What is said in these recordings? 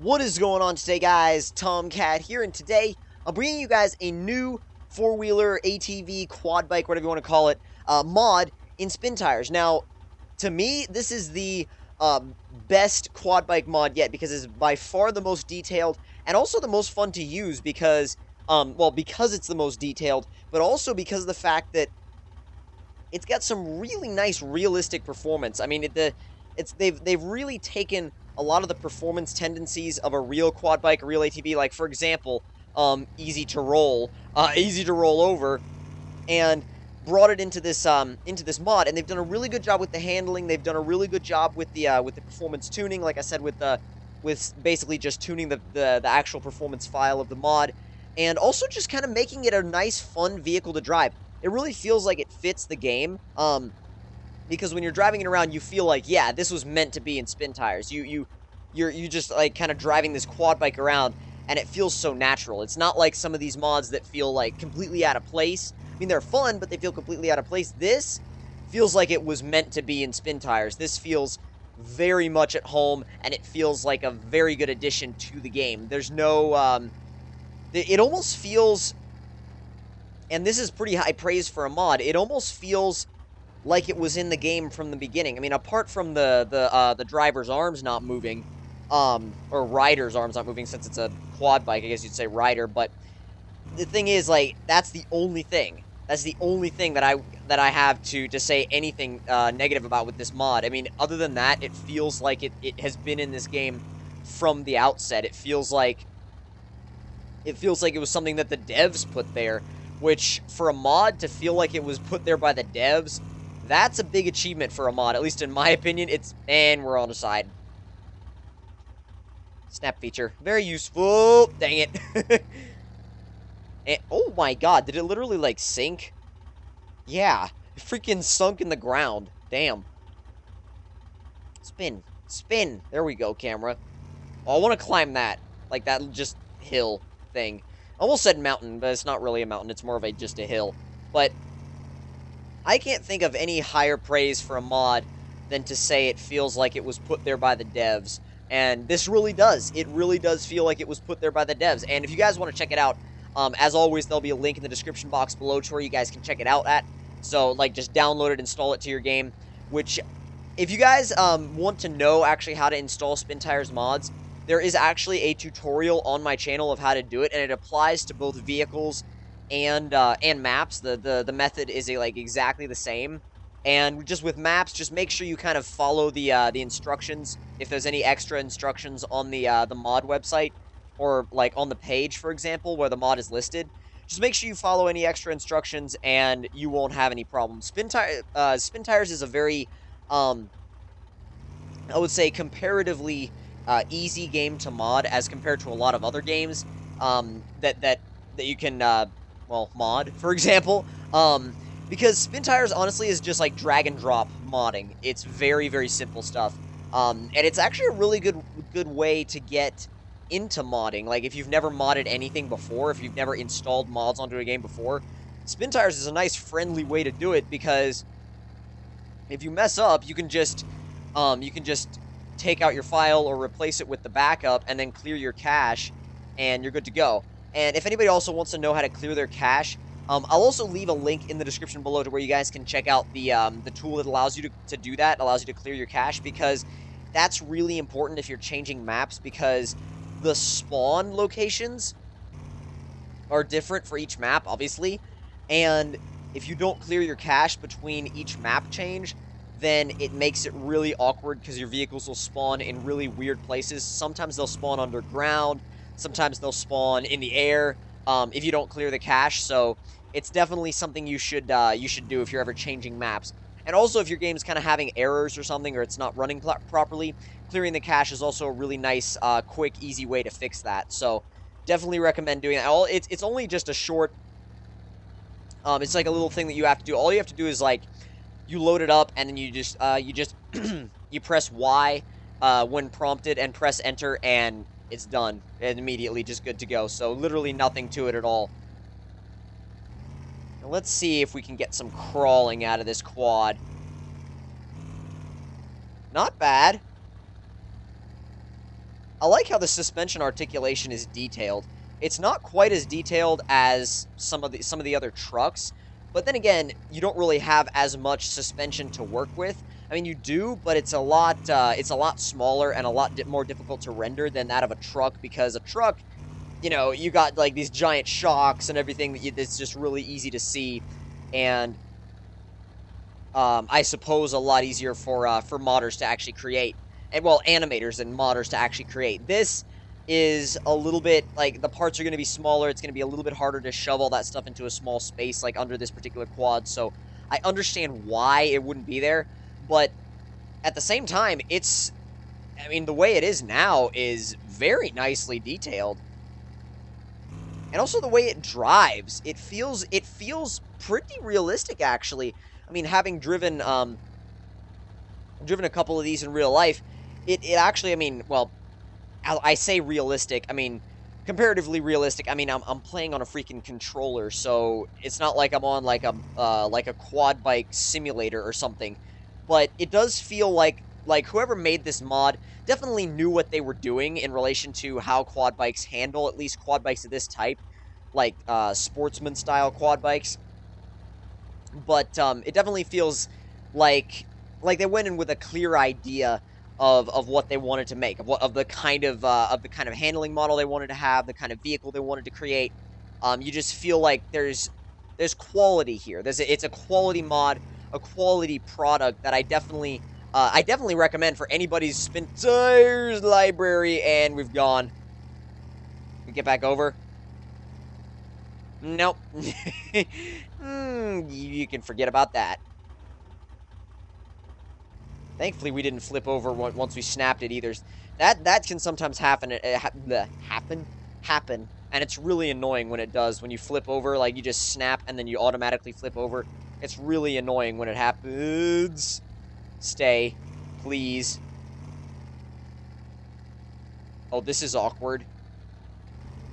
What is going on today, guys? Tomcat here, and today I'm bringing you guys a new four-wheeler, ATV, quad bike, whatever you want to call it, mod in spin tires. Now, to me, this is the best quad bike mod yet because it's by far the most detailed and also the most fun to use because, well, because it's the most detailed, but also because of the fact that it's got some really nice realistic performance. I mean, they've really taken a lot of the performance tendencies of a real quad bike, a real ATV, like for example, easy to roll, easy to roll over, and brought it into this mod, and they've done a really good job with the handling. They've done a really good job with the performance tuning, like I said, with basically just tuning the actual performance file of the mod, and also just kind of making it a nice, fun vehicle to drive. It really feels like it fits the game, because when you're driving it around, you feel like, yeah, this was meant to be in spin tires. You're just like kind of driving this quad bike around, and it feels so natural. It's not like some of these mods that feel like completely out of place. I mean, they're fun, but they feel completely out of place. This feels like it was meant to be in spin tires. This feels very much at home, and it feels like a very good addition to the game. There's no, it almost feels, and this is pretty high praise for a mod, it almost feels like it was in the game from the beginning. I mean, apart from the driver's arms not moving, or rider's arms not moving, since it's a quad bike, I guess you'd say rider, but the thing is, like, that's the only thing. That's the only thing that I have to say anything negative about with this mod. I mean, other than that, it feels like it has been in this game from the outset. It feels like it was something that the devs put there, which for a mod to feel like it was put there by the devs, that's a big achievement for a mod, at least in my opinion. And we're on the side. Snap feature. Very useful. Dang it. And, oh my god, did it literally, like, sink? Yeah. It freaking sunk in the ground. Damn. Spin. Spin. There we go, camera. Oh, I want to climb that. Like, that just hill thing. I almost said mountain, but it's not really a mountain. It's more of just a hill. But I can't think of any higher praise for a mod than to say it feels like it was put there by the devs. And this really does. It really does feel like it was put there by the devs. And if you guys want to check it out, as always, there'll be a link in the description box below to where you guys can check it out at. So, like, just download it, install it to your game. Which, if you guys want to know actually how to install Spin Tires mods, there is actually a tutorial on my channel of how to do it, and it applies to both vehicles and maps. The method is exactly the same. And just with maps, just make sure you kind of follow the instructions. If there's any extra instructions on the mod website, or like on the page, for example, where the mod is listed, just make sure you follow any extra instructions, and you won't have any problems. Spin Tires is a very, I would say, comparatively easy game to mod as compared to a lot of other games that you can well, mod, for example. Because Spin Tires, honestly, is just like drag and drop modding. It's very, very simple stuff. And it's actually a really good way to get into modding. Like, if you've never modded anything before, if you've never installed mods onto a game before, Spin Tires is a nice, friendly way to do it, because if you mess up, you can just take out your file or replace it with the backup and then clear your cache, and you're good to go. And if anybody also wants to know how to clear their cache, I'll also leave a link in the description below to where you guys can check out the tool that allows you to do that, allows you to clear your cache, because that's really important if you're changing maps, because the spawn locations are different for each map, obviously, and if you don't clear your cache between each map change, then it makes it really awkward, because your vehicles will spawn in really weird places. Sometimes they'll spawn underground, sometimes they'll spawn in the air, if you don't clear the cache. So it's definitely something you should do if you're ever changing maps. And also, if your game's kind of having errors or something, or it's not running properly, clearing the cache is also a really nice, quick, easy way to fix that. So definitely recommend doing that. It's only just a short, it's like a little thing that you have to do. All you have to do is, like, you load it up, and then you just you press Y when prompted, and press enter, and it's done. And immediately just good to go. So literally nothing to it at all. Now let's see if we can get some crawling out of this quad. Not bad. I like how the suspension articulation is detailed. It's not quite as detailed as some of the other trucks, but then again, you don't really have as much suspension to work with. I mean, you do, but it's a lot smaller and a lot more difficult to render than that of a truck, because a truck, you know, you got like these giant shocks and everything that's just really easy to see, and I suppose a lot easier for modders to actually create, and well, animators and modders to actually create. This is a little bit, like, the parts are going to be smaller, it's going to be a little bit harder to shove all that stuff into a small space, like under this particular quad, so I understand why it wouldn't be there, but at the same time, I mean, the way it is now is very nicely detailed. And also the way it drives, it feels pretty realistic, actually. I mean, having driven a couple of these in real life, it actually, I mean, well, I say realistic, I mean, comparatively realistic. I mean, I'm playing on a freaking controller, so it's not like I'm on like a quad bike simulator or something. But it does feel like whoever made this mod definitely knew what they were doing in relation to how quad bikes handle, at least quad bikes of this type, like sportsman style quad bikes. But it definitely feels like they went in with a clear idea of what they wanted to make, of the kind of handling model they wanted to have, the kind of vehicle they wanted to create. You just feel like there's quality here. It's a quality mod, a quality product that I definitely recommend for anybody's spin tires library. And we've gone. We get back over. Nope. You can forget about that. Thankfully, we didn't flip over once we snapped it either. That can sometimes happen. Happen, and it's really annoying when it does. When you flip over, like you just snap and then you automatically flip over. It's really annoying when it happens. Stay, please. Oh, this is awkward.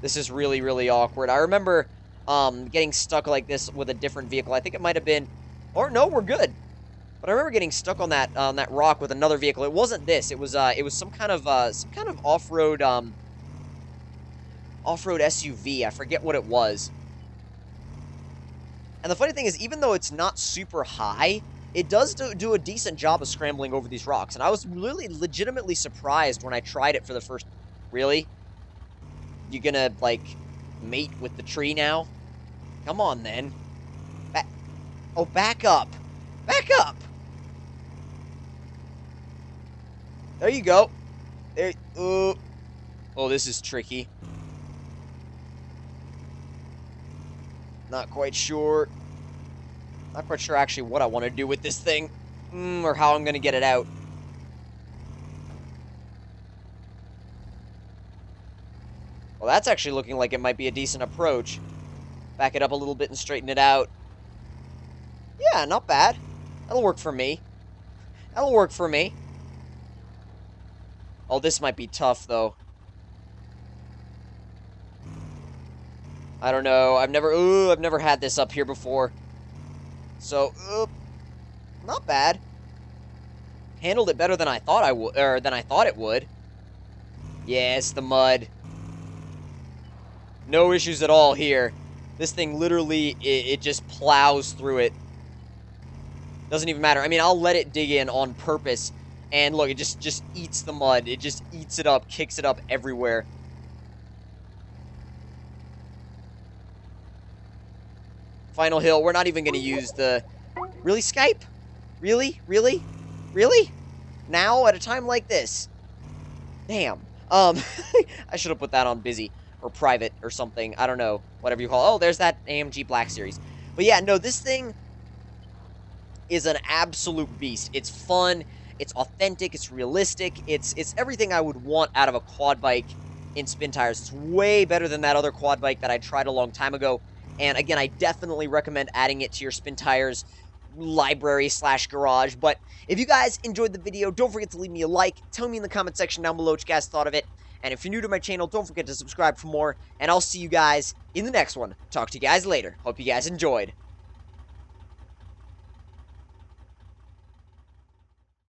This is really, really awkward. I remember getting stuck like this with a different vehicle. I think it might have been, or no, we're good. But I remember getting stuck on that rock with another vehicle. It wasn't this. It was some kind of off-road SUV. I forget what it was. And the funny thing is, even though it's not super high, it does do a decent job of scrambling over these rocks. And I was really legitimately surprised when I tried it for the first. Really? You gonna like mate with the tree now? Come on then. Back up. Back up. There you go. There. Oh, this is tricky. Not quite sure. Not quite sure actually what I want to do with this thing, or how I'm going to get it out. Well, that's actually looking like it might be a decent approach. Back it up a little bit and straighten it out. Yeah, not bad. That'll work for me. That'll work for me. Oh, this might be tough, though. I don't know. I've never had this up here before. So, not bad. Handled it better than I thought I would, or than I thought it would. Yes, the mud. No issues at all here. This thing literally, it just plows through it. Doesn't even matter. I mean, I'll let it dig in on purpose. And look, it just eats the mud. It just eats it up, kicks it up everywhere. Final hill. We're not even going to use the... Really, Skype? Really? Really? Really? Now, at a time like this? Damn. I should have put that on busy. Or private, or something. I don't know. Whatever you call it. Oh, there's that AMG Black Series. But yeah, no, this thing is an absolute beast. It's fun. It's authentic. It's realistic. It's everything I would want out of a quad bike in spin tires. It's way better than that other quad bike that I tried a long time ago. And again, I definitely recommend adding it to your spin tires library / garage. But if you guys enjoyed the video, don't forget to leave me a like. Tell me in the comment section down below what you guys thought of it. And if you're new to my channel, don't forget to subscribe for more. And I'll see you guys in the next one. Talk to you guys later. Hope you guys enjoyed.